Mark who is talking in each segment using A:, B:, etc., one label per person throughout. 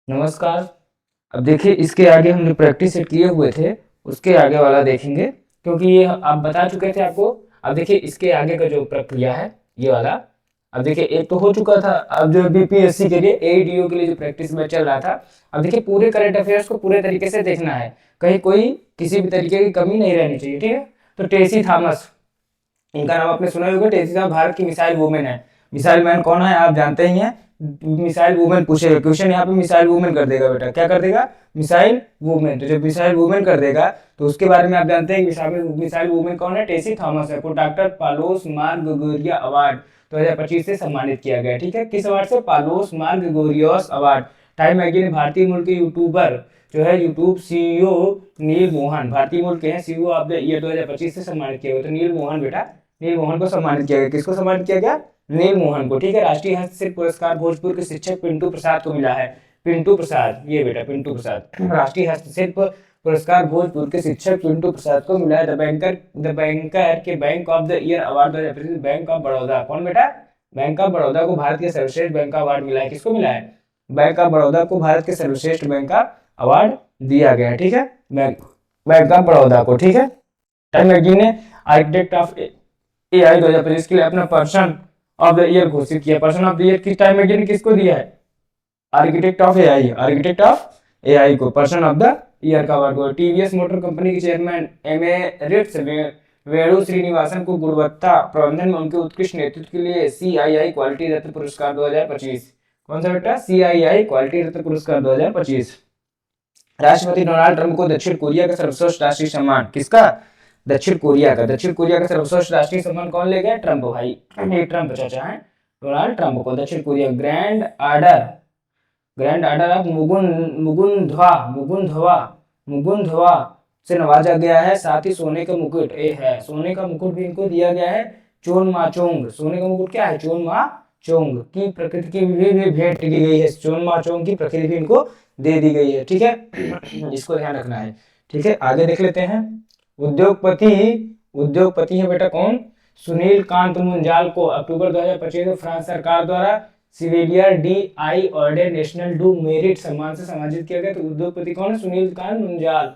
A: नमस्कार। अब देखिए इसके आगे हम जो प्रैक्टिस सेट किए हुए थे उसके आगे वाला देखेंगे, क्योंकि ये आप बता चुके थे आपको। अब देखिए इसके आगे का जो प्रक्रिया है ये वाला। अब देखिए एक तो हो चुका था, अब जो बीपीएससी के लिए एडीओ के लिए जो प्रैक्टिस में चल रहा था। अब देखिए पूरे करंट अफेयर्स को पूरे तरीके से देखना है, कहीं कोई किसी भी तरीके की कमी नहीं रहनी चाहिए, ठीक है। तो टेसी थॉमस, इनका नाम आपने सुना ही होगा। टेसी थॉमस भारत की मिसाइल वुमेन है। मिसाइल मैन कौन है आप जानते ही हैं। मिसाइल वुमेन पूछेगा क्वेश्चन, यहाँ पे मिसाइल वुमेन कर देगा बेटा, क्या कर देगा, मिसाइल वुमेन। तो जब मिसाइल वुमेन कर देगा तो उसके बारे में आप जानते हैं कि मिसाइल वुमेन कौन है, टेसी थॉमस है, को डॉक्टर पालोस मार ग्रेगोरिया अवार्ड 2025 से सम्मानित किया गया, ठीक है। किस अवार्ड से, पालोस मार ग्रेगोरियस अवार्ड। टाइम मैगजीन ने भारतीय मूल के यूट्यूबर जो है यूट्यूब सीईओ नील मोहन, भारतीय मूल के हैं, सीईओ ऑफ द ईयर 2025 से सम्मानित किया गया। तो नील मोहन बेटा, नील मोहन को सम्मानित किया गया। किसको सम्मानित किया गया, नील मोहन को, ठीक है। राष्ट्रीय हस्तशिल्प पुरस्कार भोजपुर के शिक्षक पिंटू प्रसाद को मिला है। पिंटू प्रसाद, ये बेटा पिंटू प्रसाद। राष्ट्रीय हस्तशिल्प पुरस्कार भोजपुर के शिक्षक पिंटू प्रसाद को मिला है। द बैंकर के bank of the year award 2025 bank of Baroda, कौन बेटा, बैंक ऑफ बड़ौदा को भारत के सर्वश्रेष्ठ बैंक का अवार्ड मिला है। किसको मिला है, बैंक ऑफ बड़ौदा को भारत के सर्वश्रेष्ठ बैंक का अवार्ड दिया गया है, ठीक है। बैंक ऑफ बड़ौदा को, ठीक है। टाइम मैगजीन ने आर्किटेक्ट ऑफ एआई 2025 के लिए अपना पर्सन ऑफ द ईयर घोषित किया। पर्सन ऑफ द ईयर किस टाइम मैगजीन ने किसको दिया है, architect of AI, architect of AI को पर्सन ऑफ द ईयर का अवार्ड। टीवीएस मोटर कंपनी के चेयरमैन एमेरिट्स वेणु श्रीनिवासन को गुणवत्ता प्रबंधन में उनके उत्कृष्ट नेतृत्व के लिए सीआईआई क्वालिटी रत्न पुरस्कार 2025, कौन सा बेटा, सीआईआई क्वालिटी रत्न पुरस्कार 2025। राष्ट्रपति डोनाल्ड ट्रंप को दक्षिण कोरिया का सर्वश्रेष्ठ राष्ट्रीय सम्मान, किसका, दक्षिण कोरिया का, दक्षिण कोरिया का सर्वश्रेष्ठ राष्ट्रीय सम्मान कौन ले गया, ट्रंप भाई, ये ट्रंप चाचा है, डोनाल्ड ट्रंप को दक्षिण कोरिया ग्रैंड आर्डर ऑफ मुगुंधवा से नवाजा गया है। साथ ही सोने का मुकुट है, सोने का मुकुट भी इनको दिया गया है। चोन माचोंग, सोने का मुकुट क्या है, चोन माचोंग की प्रकृति की भी भेंट की गई है। चोन माचोंग की प्रकृति भी इनको दे दी गई है, ठीक है। इसको ध्यान रखना है, ठीक है। आगे देख लेते हैं। उद्योगपति, उद्योगपति है बेटा कौन, सुनील कांत मुंजाल को अक्टूबर 2025 में फ्रांस सरकार द्वारा सिविलियर डी आई ऑर्डर नेशनल डू मेरिट सम्मान से सम्मानित किया गया। तो उद्योगपति कौन है, सुनील कांत मुंजाल,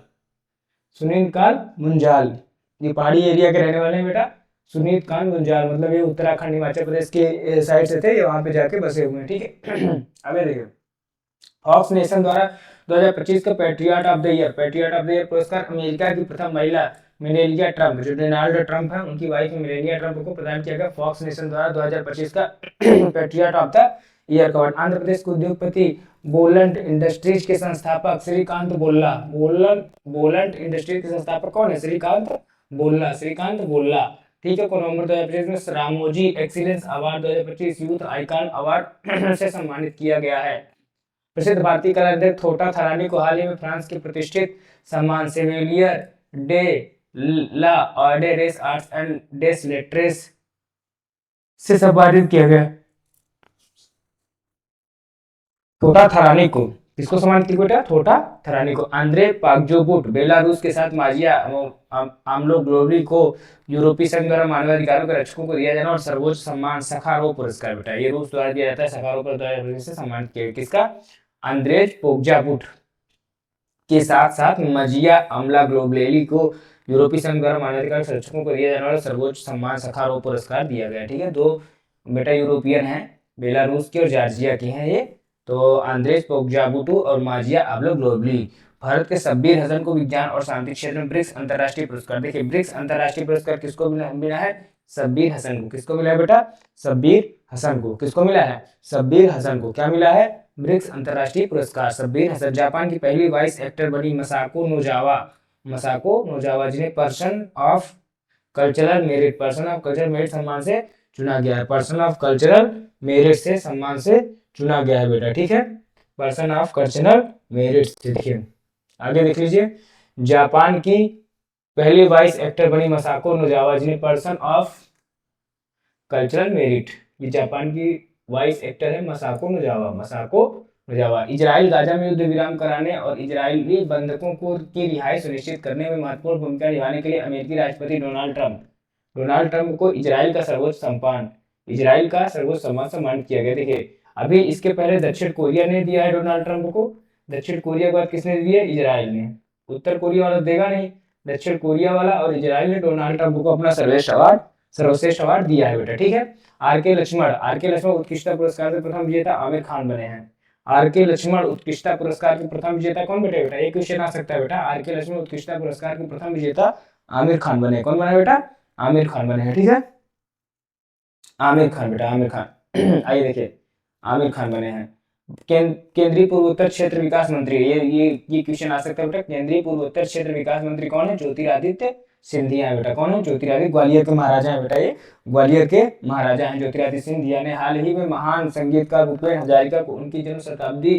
A: सुनील कांत मुंजाल, ये पहाड़ी एरिया के रहने वाले हैं बेटा। सुनील कांत मुंजाल मतलब ये उत्तराखंड हिमाचल प्रदेश के साइड से थे, ये वहां पे जाके बसे हुए हैं, ठीक है। अबे देखिए फॉक्स नेशन द्वारा 2025 का patriot of the year, patriot of the year पुरस्कार अमेरिका की प्रथम महिला मेलेनिया ट्रंप, जो डोनाल्ड ट्रंप है उनकी वाइफ मेलेनिया ट्रंप को प्रदान किया गया फॉक्स नेशन द्वारा 2025 का पैट्रियट ऑफ द ईयर का। आंध्र प्रदेश के उद्योगपति बोलंट इंडस्ट्रीज के संस्थापक श्रीकांत बोल्ला, बोलंट इंडस्ट्रीज के संस्थापक कौन है, श्रीकांत बोल्ला, श्रीकांत बोल्ला, ठीक है। को नवंबर 2025 में Ramoji excellence award 2025 youth icon award से सम्मानित किया गया है। प्रसिद्ध भारतीय कलाकार थोटा थरानी को हाल ही में फ्रांस के प्रतिष्ठित सम्मान सेविलियर डे ला ऑर्डर रेस आर्ट्स एंड डेस लेट्रेस से सम्मानित किया गया। थोटा थरानी को, किसको सम्मानित किया बेटा, थोटा थरानी को। आंद्रे पागजोबुट बेलारूस के साथ माजिया आमलोग्लोवली को यूरोपीय संघ द्वारा मानवाधिकारों के रक्षकों को दिया जाना और सर्वोच्च सम्मान सखारोव पुरस्कार बेटा, ये रूस द्वारा दिया जाता है, सखारोव पुरस्कार से सम्मानित किया गया। किसका, अंद्रेज पोग्जाबुट के साथ साथ मजिया अमला ग्लोबलेली को यूरोपीय संघ द्वारा मानवाधिकार संरक्षकों को दिया जाने वाला सर्वोच्च सम्मान सखारोव पुरस्कार दिया गया, ठीक है। दो बेटा यूरोपियन है, बेलारूस की और जॉर्जिया की हैं ये, तो आंद्रेज पोग्जाबुटू और माजिया अमला ग्लोबली। भारत के शब्बीर हसन को विज्ञान और शांति क्षेत्र में ब्रिक्स अंतरराष्ट्रीय पुरस्कार, देखिए ब्रिक्स अंतरराष्ट्रीय पुरस्कार किसको मिला है, शब्बीर हसन को, किसको मिला है बेटा, शब्बीर हसन को, किसको मिला है, शब्बीर हसन को, क्या मिला है, ब्रिक्स अंतरराष्ट्रीय पुरस्कार शब्बीर हसन। जापान की पहली वाइस एक्टर बनी मसाको नोजावा जिन्हें person of cultural merit, person of cultural merit सम्मान से चुना गया है, पर्सन ऑफ कल्चरल मेरिट से सम्मान से चुना गया है बेटा, ठीक है, पर्सन ऑफ कल्चरल मेरिट से। देखिए आगे देख लीजिए, जापान की पहली वाइस एक्टर बनी मसाको नोजावा जिन्हें पर्सन ऑफ कल्चरल मेरिट, ये जापान की वाइस एक्टर है मसाको नोजावा। इजराइल गाजा में युद्ध विराम कराने और इजरायली बंधकों को की रिहाई सुनिश्चित करने में महत्वपूर्ण भूमिका निभाने के लिए अमेरिकी राष्ट्रपति डोनाल्ड ट्रंप को इजराइल का सर्वोच्च सम्मान सम्मानित किया गया। देखिए अभी इसके पहले दक्षिण कोरिया ने दिया है डोनाल्ड ट्रंप को, दक्षिण कोरिया के बाद किसने दिया? इजराइल ने। उत्तर कोरिया वाला देगा नहीं, दक्षिण कोरिया वाला और इजराइल ने डोनाल्ड ट्रंप को अपना सर्वश्रेष्ठ अवार्ड दिया है बेटा, ठीक है। आर के लक्ष्मण उत्कृष्टता पुरस्कार के प्रथम विजेता आमिर खान बने हैं। आर के लक्ष्मण उत्कृष्टता पुरस्कार के प्रथम विजेता कौन बेटा? बेटा एक क्वेश्चन आ सकता है बेटा, आर के लक्ष्मण उत्कृष्टता पुरस्कार के प्रथम विजेता आमिर खान बने। कौन बना बेटा? आमिर खान बने हैं, ठीक है। आमिर खान बेटा, आमिर खान आइए देखिए, आमिर खान बने हैं। केंद्रीय पूर्वोत्तर क्षेत्र विकास मंत्री, ये क्वेश्चन आ सकता है बेटा। केंद्रीय पूर्वोत्तर क्षेत्र विकास मंत्री कौन है? ज्योतिरादित्य सिंधिया है बेटा। कौन है? ज्योतिरादित्य, ग्वालियर के महाराजा है बेटा, ये ग्वालियर के महाराजा हैं ज्योतिरादित्य सिंधिया ने हाल ही में महान संगीतकार भूपेन हजारिका को उनकी जन्म शताब्दी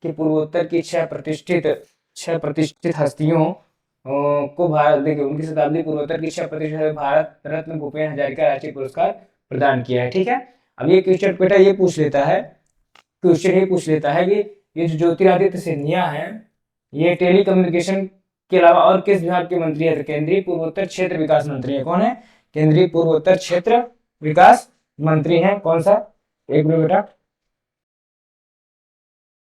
A: के पूर्वोत्तर की छह प्रतिष्ठित हस्तियों को भारत, देखिए उनकी शताब्दी पूर्वोत्तर की 6 प्रतिष्ठित भारत रत्न भूपेन हजारिका राष्ट्रीय पुरस्कार प्रदान किया है, ठीक है। अब ये क्वेश्चन बेटा ये पूछ लेता है, क्वेश्चन ये पूछ लेता है कि ये जो ज्योतिरादित्य सिंधिया हैं, ये टेलीकम्युनिकेशन के अलावा और किस विभाग के मंत्री है? तो केंद्रीय पूर्वोत्तर क्षेत्र विकास मंत्री है। कौन है? केंद्रीय पूर्वोत्तर क्षेत्र विकास मंत्री हैं। कौन सा? एक मिनट बेटा,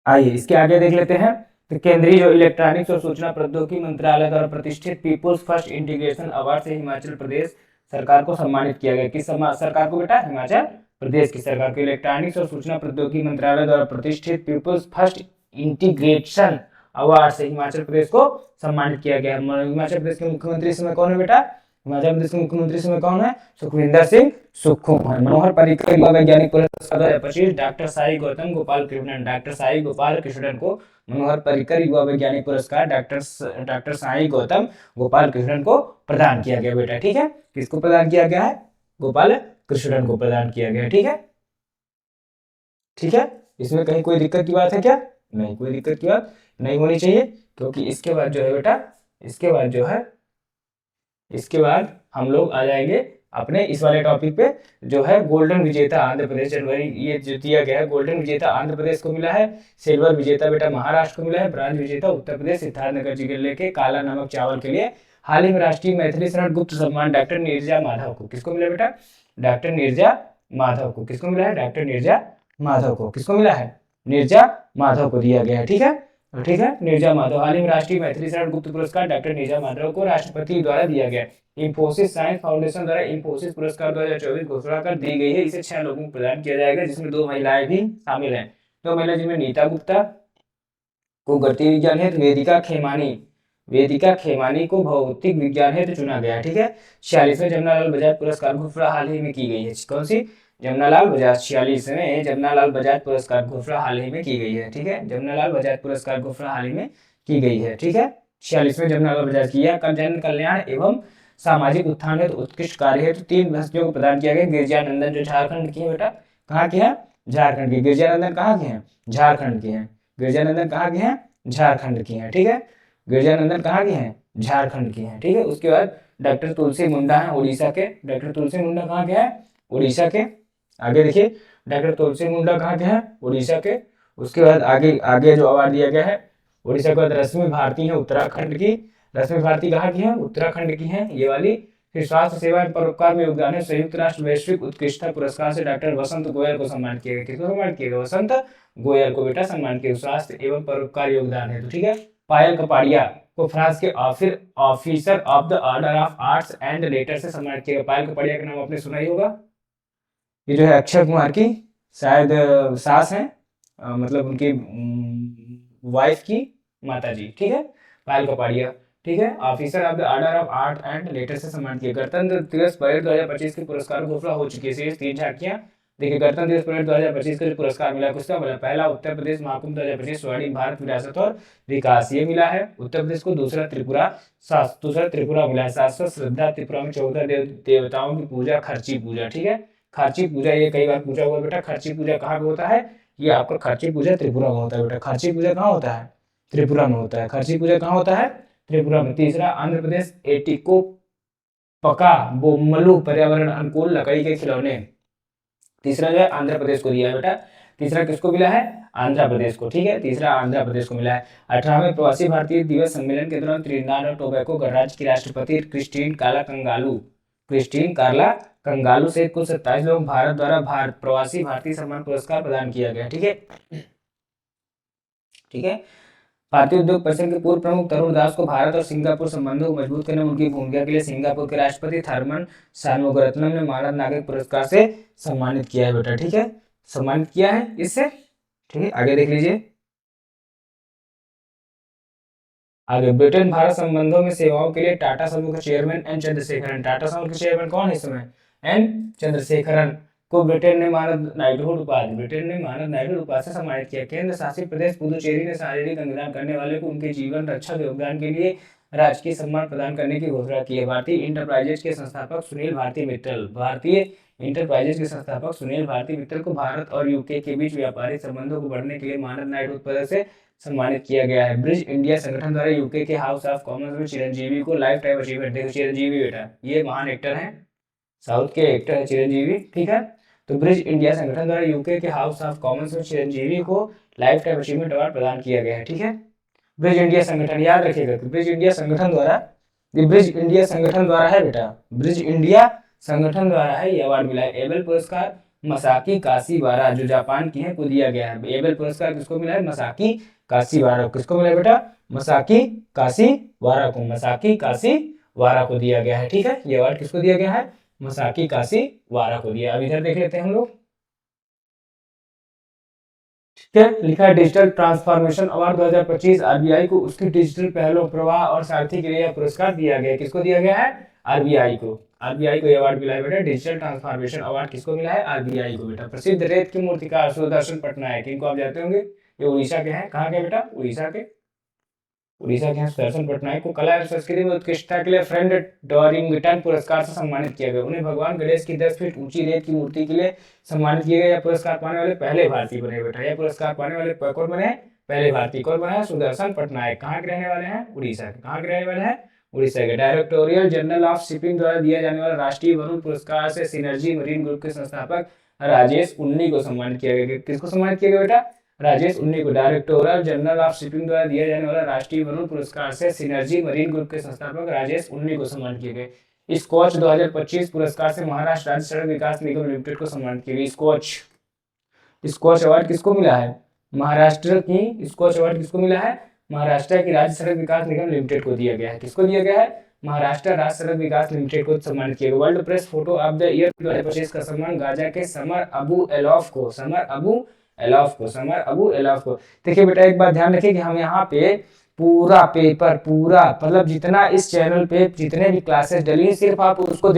A: आइए इसके आगे देख लेते हैं। तो केंद्रीय जो इलेक्ट्रॉनिक्स और सूचना प्रौद्योगिकी मंत्रालय द्वारा प्रतिष्ठित पीपुल्स फर्स्ट इंटीग्रेशन अवार्ड से हिमाचल प्रदेश सरकार को सम्मानित किया गया। किस सरकार को बेटा? हिमाचल प्रदेश की सरकार को इलेक्ट्रॉनिक्स और सूचना प्रौद्योगिकी मंत्रालय द्वारा प्रतिष्ठित पीपुल्स फर्स्ट इंटीग्रेशन अवार्ड से हिमाचल प्रदेश को सम्मानित किया गया। हिमाचल प्रदेश के मुख्यमंत्री इस समय कौन है बेटा? हिमाचल प्रदेश के मुख्यमंत्री इस समय कौन है? सुखविंदर सिंह सुक्खू है। मनोहर पर्रिकर युवा वैज्ञानिक पुरस्कार 2025 डॉक्टर साई गौतम गोपाल कृष्णन, डॉक्टर साई गोपाल कृष्णन को मनोहर पर्रिकर युवा वैज्ञानिक पुरस्कार डॉक्टर साई गौतम गोपाल कृष्णन को प्रदान किया गया बेटा, ठीक है। किसको प्रदान किया गया है? गोपाल कृष्णन को प्रदान किया गया, ठीक है। ठीक है, इसमें कहीं कोई दिक्कत की बात है क्या? नहीं, कोई दिक्कत की बात नहीं होनी चाहिए, क्योंकि इसके बाद जो है बेटा, इसके बाद हम लोग आ जाएंगे अपने इस वाले टॉपिक पे, जो है गोल्डन विजेता आंध्र प्रदेश जनवरी, ये जो दिया गया है गोल्डन विजेता आंध्र प्रदेश को मिला है, सिल्वर विजेता बेटा महाराष्ट्र को मिला है, ब्रांज विजेता उत्तर प्रदेश सिद्धार्थनगर जिले के काला नमक चावल के लिए हाल ही में राष्ट्रीय मैथिली शरण गुप्त सम्मान डॉक्टर नीरजा माधव को, किसको मिला बेटा? डॉक्टर नीरजा माधव को। किसको मिला है? डॉक्टर नीरजा माधव को। किसको मिला है? नीरजा माधव को दिया गया है, ठीक है। ठीक है, नीरजा माधव। हाल ही में राष्ट्रीय मैथिली शरण गुप्त पुरस्कार डॉक्टर नीरजा माधव को राष्ट्रपति द्वारा दिया गया। इंफोसिस साइंस फाउंडेशन द्वारा इंफोसिस पुरस्कार 2024 घोषणा कर दी गई है। इसे 6 लोगों को प्रदान किया जाएगा, जिसमें 2 महिलाएं भी शामिल हैं। 2 महिला जिनमें नीता गुप्ता को गणितीय विज्ञान हेतु, वेदिका खेमानी को भौतिक विज्ञान हेतु चुना गया, ठीक है। 46वें जमनालाल बजाज पुरस्कार घोषणा हाल ही में की गई है। कौन सी? जमनालाल बजाज। 46वें जमनालाल बजाज पुरस्कार घोषणा हाल ही में की गई है, ठीक है। जमनालाल बजाज पुरस्कार घोषणा हाल ही में की गई है, ठीक है। 46वें जमनालाल बजाज की जन कल्याण एवं सामाजिक उत्थान हेतु उत्कृष्ट कार्य हेतु 3 हस्तियों को प्रदान किया गया। गिरिजानंदन जो झारखंड की है बेटा, कहाँ की है? झारखंड की। गिरिजानंदन कहाँ की है? झारखंड की है। गिरिजानंदन कहाँ की है? झारखंड की है, ठीक है। गिरिजानंदन कहाँ की है? झारखंड की है, ठीक है। उसके बाद डॉक्टर तुलसी मुंडा है उड़ीसा के। डॉक्टर तुलसी मुंडा कहाँ के हैं? उड़ीसा के। आगे देखिए, डॉक्टर तुलसी मुंडा कहाँ के हैं? उड़ीसा के। उसके बाद आगे आगे जो अवार्ड दिया गया है उड़ीसा के बाद रश्मि भारती है उत्तराखंड की। रश्मि भारती कहाँ की है? उत्तराखंड की है ये वाली। फिर स्वास्थ्य सेवा एवं परोपकार में योगदान है संयुक्त राष्ट्र वैश्विक उत्कृष्टता पुरस्कार से डॉक्टर वसंत गोयल को सम्मानित किया गया। किसको सम्मानित किया गया? वसंत गोयल को बेटा सम्मानित किया स्वास्थ्य एवं परोपकार योगदान है, तो ठीक है। पायल कपाड़िया को फ्रांस के officer of the order of arts and later से सम्मानित किया गया। पायल कपाड़िया का नाम आपने सुना ही होगा। ये जो है अक्षय कुमार की शायद सास है, मतलब उनकी वाइफ की माता जी, ठीक है। पायल कपाड़िया, ठीक है। Officer of the order of art and later से सम्मानित किया। गणतंत्र दिवस परेड 2025 के पुरस्कार घोषणा हो चुकी है। शेष 3 झांकियां देखिए। गणतंत्र दिवस परेड 2025 का जो पुरस्कार मिला किसका मिला? पहला उत्तर प्रदेश महाकुंभ 2025 स्वर्णिम भारत विरासत और विकास, ये मिला है उत्तर प्रदेश को। दूसरा त्रिपुरा मिला है शाश्वत श्रद्धा। त्रिपुरा में 14 देवताओं की पूजा, खर्ची पूजा, ठीक है। खर्ची पूजा ये कई बार पूछा हुआ बेटा। खर्ची पूजा कहाँ पे होता है? ये आपका खर्ची पूजा त्रिपुरा में होता है बेटा। खर्ची पूजा कहाँ होता है? त्रिपुरा में होता है। खर्ची पूजा कहाँ होता है? त्रिपुरा में। तीसरा आंध्र प्रदेश एटिको पका बोमलू पर्यावरण अनुकूल लकड़ी के खिलौने, तीसरा जो है आंध्र प्रदेश को दिया है बेटा। तीसरा किसको मिला है? आंध्र प्रदेश को, ठीक है। तीसरा आंध्र प्रदेश को मिला है। 18वें प्रवासी भारतीय दिवस सम्मेलन के दौरान त्रिनिदाद और टोबैको गणराज्य की राष्ट्रपति क्रिस्टीन कार्ला कंगालू सहित कुल 27 लोगों को भारत द्वारा प्रवासी भारतीय सम्मान पुरस्कार प्रदान किया गया। ठीक है, ठीक है। भारतीय उद्योग परिषद के पूर्व प्रमुख तरुण दास को भारत और सिंगापुर संबंधों को मजबूत करने में उनकी भूमिका के लिए सिंगापुर के राष्ट्रपति थर्मन शानमुगारत्नम ने मानव नागरिक पुरस्कार से सम्मानित किया है बेटा। ठीक है, सम्मानित किया है इससे। ठीक है, आगे देख लीजिए। आगे ब्रिटेन भारत संबंधों में सेवाओं के लिए टाटा समूह के चेयरमैन एन चंद्रशेखरन, टाटा समूह के चेयरमैन कौन है इस समय? एन चंद्रशेखरन को ब्रिटेन ने मानव नाइटहुड उपाधि से सम्मानित किया। केंद्र शासित प्रदेश पुदुचेरी ने शारीरिक अंगदान करने वाले को उनके जीवन रक्षक योगदान के लिए राजकीय सम्मान प्रदान करने की घोषणा की है। भारतीय इंटरप्राइजेज के संस्थापक सुनील भारती मित्तल को भारत और यूके के बीच व्यापारिक संबंधों को बढ़ने के लिए मानव नाइटहुड पदक से सम्मानित किया गया है। ब्रिज इंडिया संगठन द्वारा यूके के हाउस ऑफ कॉमन्स में चिरंजीवी को लाइफ टाइम अचीवमेंट, देखो चिरंजीवी बेटा ये महान एक्टर हैं, साउथ के एक्टर है चिरंजीवी। ठीक है, तो ब्रिज इंडिया संगठन द्वारा यूके के हाउस ऑफ कॉमन्स में चिरंजीवी को लाइफ टाइम अचीवमेंट अवार्ड प्रदान किया गया है। ठीक है, ब्रिज इंडिया संगठन याद रखिएगा, ब्रिज इंडिया संगठन द्वारा है बेटा, ब्रिज इंडिया संगठन द्वारा है ये अवार्ड मिला है। एबेल पुरस्कार मसाकी काशीवारा जो जापान की है को दिया गया है। एबेल पुरस्कार किसको मिला है? मसाकी काशीवारा। किसको मिला है बेटा? मसाकी काशीवारा को दिया गया है। ठीक है, ये अवार्ड किसको दिया गया है? मसाकी काशीवारा को दिया। अब इधर देख लेते हैं हम लोग। ठीक है, लिखा है डिजिटल ट्रांसफॉर्मेशन अवार्ड 2025 आरबीआई को उसकी डिजिटल पहलों प्रवाह और सारथी के लिए यह पुरस्कार दिया गया। किसको दिया गया है? आरबीआई को ये अवार्ड मिला है बेटा। डिजिटल ट्रांसफॉर्मेशन अवार्ड किसको मिला है? आरबीआई को बेटा। प्रसिद्ध रेत के मूर्तिकार सुदर्शन पटनायक, इनको आप जानते होंगे, ये उड़ीसा के हैं। कहाँ के बेटा? उड़ीसा के हैं सुदर्शन पटनायक को कला एवं संस्कृति में उत्कृष्टता के लिए फ्रेंड डॉरिंगटन पुरस्कार से सम्मानित किया गया। उन्हें भगवान गणेश की 10 फीट ऊंची रेत की मूर्ति के लिए सम्मानित किया गया। यह पुरस्कार पाने वाले पहले भारतीय बने बेटा। यह पुरस्कार पाने वाले कौन बने? पहले भारतीय। कौन बना है? सुदर्शन पटनायक। कहाँ के रहने वाले हैं? उड़ीसा के। कहाँ के रहने वाले हैं? उड़ीसा के। डायरेक्टोरियल जनरल ऑफ शिपिंग द्वारा दिया जाने वाला राष्ट्रीय वरुण पुरस्कार से सिनर्जी मरीन ग्रुप के संस्थापक राजेश उन्नी को सम्मानित किया गया। किसको सम्मानित किया गया बेटा? राजेश उन्नी को। डायरेक्टोरल जनरल ऑफ शिपिंग द्वारा दिया जाने वाला राष्ट्रीय वरुण पुरस्कार से सिनर्जी मरीन ग्रुप के संस्थापक राजेश उन्नी को सम्मानित किए गए। स्कॉच 2025 पुरस्कार से महाराष्ट्र राज्य सड़क विकास निगम लिमिटेड को सम्मानित किया गया। स्कॉच अवार्ड किसको मिला है? महाराष्ट्र की स्कॉच अवार्ड किसको मिला है? महाराष्ट्र की राज्य सड़क विकास निगम लिमिटेड को दिया गया है। किसको दिया गया है? महाराष्ट्र राज्य सड़क विकास लिमिटेड को सम्मानित किया गया। World press photo of the year 2025 का सम्मान गाजा के समर अबू एलॉफ को। देखिए बेटा, एक बात ध्यान रखिए कि हम यहाँ पे पूरा पेपर मतलब जितना इस चैनल पे जितने भी क्लासेस डली सिर्फ आप उसको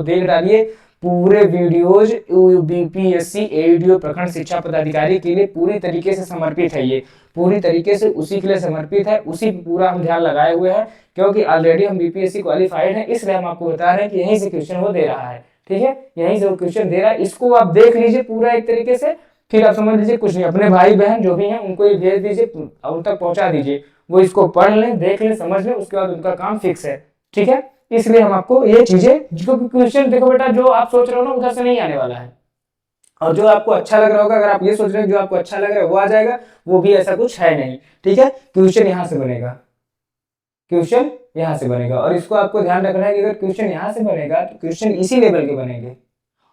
A: देख डालिए। पूरे वीडियोज बीपीएससी एडीओ प्रखंड शिक्षा पदाधिकारी के लिए पूरी तरीके से समर्पित है। ये पूरी तरीके से उसी के लिए समर्पित है, उसी पे पूरा हम ध्यान लगाए हुए हैं, क्योंकि ऑलरेडी हम बीपीएससी क्वालिफाइड हैं, इसलिए हम आपको बता रहे हैं कि यहीं से क्वेश्चन वो दे रहा है। ठीक है, यहीं से वो क्वेश्चन दे रहा है, इसको आप देख लीजिए पूरा एक तरीके से, फिर आप समझ लीजिए कुछ नहीं। अपने भाई बहन जो भी हैं उनको ये भेज दीजिए, उन तक पहुंचा दीजिए, वो इसको पढ़ लें, देख लें, समझ लें, उसके बाद उनका काम फिक्स है। ठीक है, इसलिए हम आपको ये चीजें, जिसको क्वेश्चन देखो बेटा, जो आप सोच रहे हो ना उधर से नहीं आने वाला है, और जो आपको अच्छा लग रहा होगा, अगर आप ये सोच रहे हैं जो आपको अच्छा लग रहा है वो आ जाएगा, वो भी ऐसा कुछ है नहीं। ठीक है, क्वेश्चन यहाँ से बनेगा, और इसको आपको ध्यान रखना है कि अगर क्वेश्चन यहाँ से बनेगा तो क्वेश्चन इसी लेवल के बनेंगे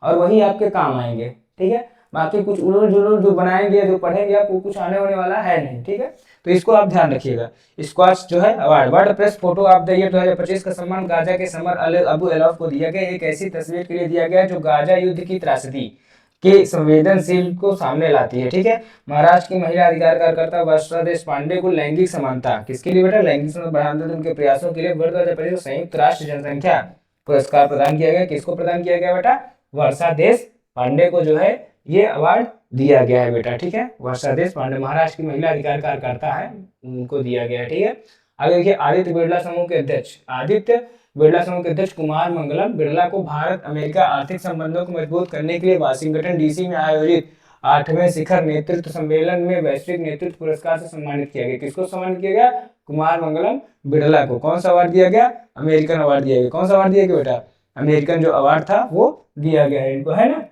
A: और वही आपके काम आएंगे। ठीक है, बाकी कुछ उलूल जुलूल जो बनाएंगे, जो पढ़ेंगे, आपको कुछ आने होने वाला है नहीं। ठीक है, तो इसको आप ध्यान रखिएगा। स्क्वाच जो है award, world press photo of the year 2025 का सम्मान गाजा के समर अबू एलॉफ को दिया गया। एक ऐसी तस्वीर के लिए दिया गया जो गाजा युद्ध की त्रासदी के संवेदनशील को सामने लाती है। ठीक है, महाराष्ट्र की महिला अधिकार कार्यकर्ता वर्षा देशपांडे को लैंगिक समानता, किसके लिए बेटा? लैंगिक समानता बढ़ाने उनके प्रयासों के लिए वर्ष 2025 संयुक्त राष्ट्र जनसंख्या पुरस्कार प्रदान किया गया। किसको प्रदान किया गया बेटा? वर्षा देशपांडे को जो है ये अवार्ड दिया गया है बेटा। ठीक है, वर्षा देशपांडे महाराष्ट्र की महिला अधिकार कार्यकर्ता है, उनको दिया गया है। ठीक है, आगे देखिए, आदित्य बिरला समूह के अध्यक्ष कुमार मंगलम बिरला को भारत अमेरिका आर्थिक संबंधों को मजबूत करने के लिए वाशिंगटन डीसी में आयोजित 8वें शिखर नेतृत्व सम्मेलन में वैश्विक नेतृत्व पुरस्कार से सम्मानित किया गया। किसको सम्मानित किया गया? कुमार मंगलम बिरला को। कौन सा अवार्ड दिया गया? अमेरिकन अवार्ड दिया गया। कौन सा अवार्ड दिया गया बेटा? अमेरिकन जो अवार्ड था वो दिया गया है इनको, है ना।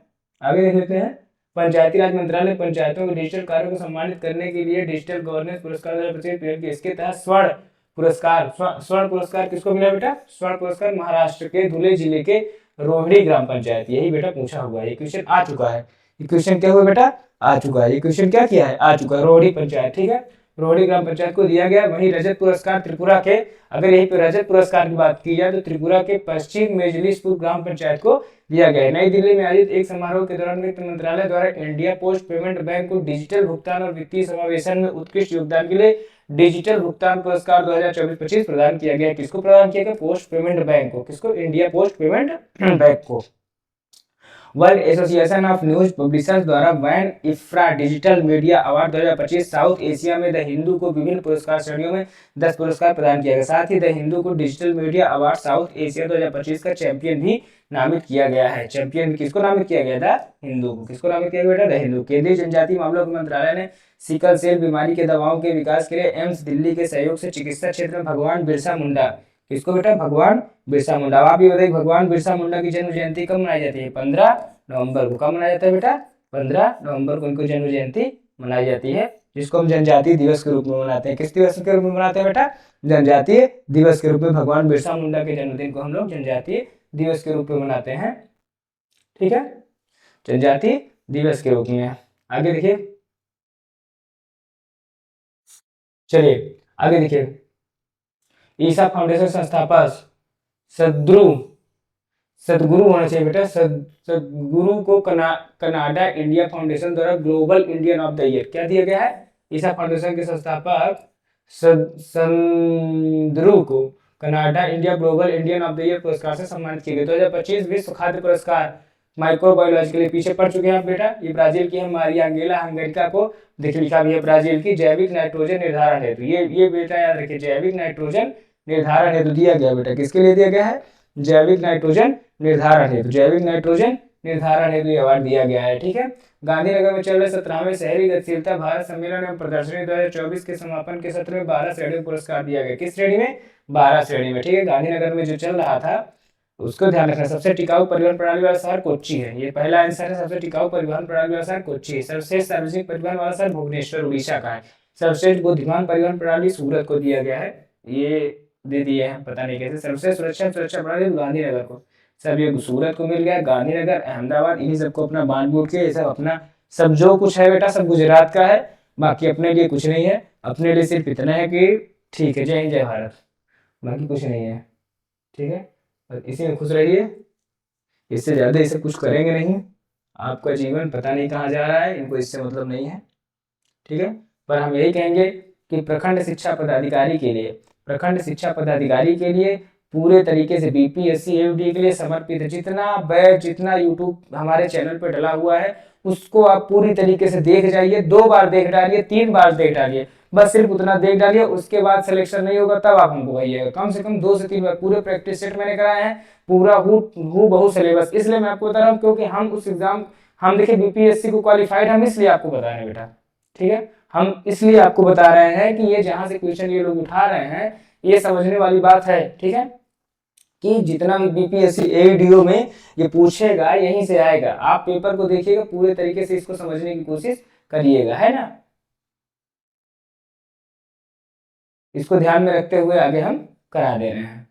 A: आगे देख लेते हैं, पंचायती राज मंत्रालय पंचायतों के डिजिटल कार्यों को सम्मानित करने के लिए डिजिटल गवर्नेंस पुरस्कार 2025 इसके तहत स्वर्ण पुरस्कार किसको मिला बेटा? स्वर्ण पुरस्कार महाराष्ट्र के धुले जिले के रोहिणी ग्राम पंचायत, यही बेटा पूछा हुआ है, ये क्वेश्चन आ चुका है। ये क्वेश्चन क्या हुआ बेटा, आ चुका है, ये क्वेश्चन क्या किया है, आ चुका है, रोहिणी पंचायत, ठीक है, रोहिणी ग्राम पंचायत को दिया गया। वहीं रजत पुरस्कार त्रिपुरा के, अगर यहीं पे रजत पुरस्कार की बात की जाए तो त्रिपुरा के पश्चिम मेजलिसपुर ग्राम पंचायत को दिया गया है। नई दिल्ली में आयोजित एक समारोह के दौरान वित्त मंत्रालय द्वारा इंडिया पोस्ट पेमेंट बैंक को डिजिटल भुगतान और वित्तीय समावेशन में उत्कृष्ट योगदान के लिए डिजिटल भुगतान पुरस्कार 2024-25 प्रदान किया गया। किसको प्रदान किया गया, पोस्ट पेमेंट बैंक को, किसको, इंडिया पोस्ट पेमेंट बैंक को। World association of news publishers द्वारा वैन IFRA digital media award 2025 South Asia में द हिंदू को विभिन्न पुरस्कार श्रेणियों में 10 पुरस्कार प्रदान किया गया। साथ ही द हिंदू को digital media award south Asia 2025 का चैंपियन भी नामित किया गया है। चैंपियन किसको नामित किया गया, द हिंदू को, किसको नामित किया गया, द हिंदू। केंद्रीय जनजातीय मामलों के मंत्रालय ने सिकल सेल बीमारी के दवाओं के विकास के लिए एम्स दिल्ली के सहयोग से चिकित्सा क्षेत्र में भगवान बिरसा मुंडा, किसको बेटा, भगवान बिरसा मुंडा। आप भी बताइए भगवान बिरसा मुंडा की जन्म जयंती कब मनाई जाती है, 15 नवंबर को। कब मनाया जाता है बेटा, 15 नवंबर को इनको जन्म जयंती मनाई जाती है, जिसको हम जनजातीय दिवस के रूप में मनाते हैं। किस दिवस के रूप में मनाते हैं बेटा, जनजातीय दिवस के रूप में भगवान बिरसा मुंडा के जन्मदिन को हम लोग जनजातीय दिवस के रूप में मनाते हैं, ठीक है, जनजातीय दिवस के रूप में। आगे देखिए, चलिए आगे देखिए, ईसा फाउंडेशन संस्थापक सदगुरु होना चाहिए बेटा, सदगुरु को कनाडा इंडिया फाउंडेशन द्वारा global Indian of the year क्या दिया गया है, ईसा फाउंडेशन के संस्थापक सदगुरु को Canada India global Indian of the year पुरस्कार से सम्मानित किया गया। 2025 विश्व खाद्य पुरस्कार माइक्रोबायोलॉजी के लिए पीछे पड़ चुके हैं आप बेटा। ये ब्राजील की है मारिया अंगेला हंगरिका को, देखिए लिखा भी है ब्राजील की, जैविक नाइट्रोजन निर्धारण हेतु, ये बेटा याद रखिए, जैविक नाइट्रोजन निर्धारण हेतु दिया गया बेटा, किसके लिए दिया गया है, जैविक नाइट्रोजन निर्धारण हेतु, जैविक नाइट्रोजन निर्धारण हेतु अवार्ड दिया गया है, ठीक है। गांधीनगर में चल रहे 17वें शहरी गतिशीलता भारत सम्मेलन एवं प्रदर्शनी 2024 के समापन के सत्र में 12 श्रेणी पुरस्कार दिया गया। किस श्रेणी में, 12 श्रेणी में, ठीक है। गांधीनगर में जो चल रहा था उसको ध्यान रखना। सबसे टिकाऊ परिवहन प्रणाली वाला शहर कोच्चि है, ये पहला आंसर है। सबसे टिकाऊ परिवहन प्रणाली वाला शहर कोच्चि है। सर्वश्रेष्ठ सार्वजनिक परिवहन वाला शहर भुवनेश्वर उड़ीसा का है। सर्वश्रेष्ठ बुद्धिमान परिवहन प्रणाली सूरत को दिया गया है, ये दे दिए हैं, पता नहीं कैसे। सर्वश्रेष्ठ सुरक्षा प्रणाली गांधीनगर को, सब ये सूरत को मिल गया, गांधीनगर, अहमदाबाद, इन्हीं सबको अपना बांट बूट के, ये सब अपना, सब जो कुछ है बेटा सब गुजरात का है, बाकी अपने लिए कुछ नहीं है। अपने लिए सिर्फ इतना है कि ठीक है, जय हिंद जय भारत, बाकी कुछ नहीं है, ठीक है। और इसी में खुश रहिए, इससे ज़्यादा इसे कुछ करेंगे नहीं। आपका जीवन पता नहीं कहाँ जा रहा है, इनको इससे मतलब नहीं है, ठीक है। पर हम यही कहेंगे कि प्रखंड शिक्षा पदाधिकारी के लिए, प्रखंड शिक्षा पदाधिकारी के लिए पूरे तरीके से बीपीएससी एफडी के लिए समर्पित जितना बैच, जितना यूट्यूब हमारे चैनल पर डला हुआ है उसको आप पूरी तरीके से देख जाइए। 2 बार देख डालिए, 3 बार देख डालिए, बस सिर्फ उतना देख डालिए। उसके बाद सिलेक्शन नहीं होगा तब आप हमको कहिएगा। कम से कम 2 से 3 बार पूरे प्रैक्टिस सेट मैंने कराए हैं, पूरा हूँ बहु सिलेबस। इसलिए मैं आपको बता रहा हूँ क्योंकि हम उस एग्जाम, हम देखिए बीपीएससी को क्वालिफाइड, हम इसलिए आपको बता रहे हैं बेटा, ठीक है। हम इसलिए आपको बता रहे हैं कि ये जहां से क्वेश्चन ये लोग उठा रहे हैं ये समझने वाली बात है, ठीक है, कि जितना भी बीपीएससी एडीओ में ये पूछेगा यहीं से आएगा। आप पेपर को देखिएगा, पूरे तरीके से इसको समझने की कोशिश करिएगा, है ना। इसको ध्यान में रखते हुए आगे हम करा दे रहे हैं।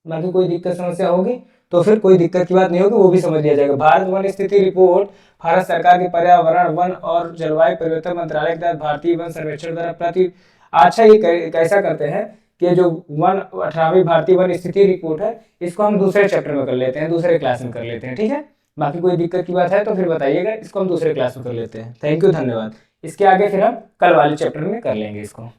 A: बाकी कोई दिक्कत समस्या होगी तो फिर कोई दिक्कत की बात नहीं होगी, वो भी समझ लिया जाएगा। भारत वन स्थिति रिपोर्ट भारत सरकार के पर्यावरण, वन और जलवायु परिवर्तन मंत्रालय के तहत भारतीय वन सर्वेक्षण द्वारा प्रति, अच्छा ये कैसा करते हैं कि जो 18वीं भारतीय वन स्थिति रिपोर्ट है इसको हम दूसरे चैप्टर में कर लेते हैं, दूसरे क्लास में कर लेते हैं, ठीक है। बाकी कोई दिक्कत की बात है तो फिर बताइएगा, इसको हम दूसरे क्लास में कर लेते हैं। थैंक यू, धन्यवाद। इसके आगे फिर हम कल वाले चैप्टर में कर लेंगे इसको।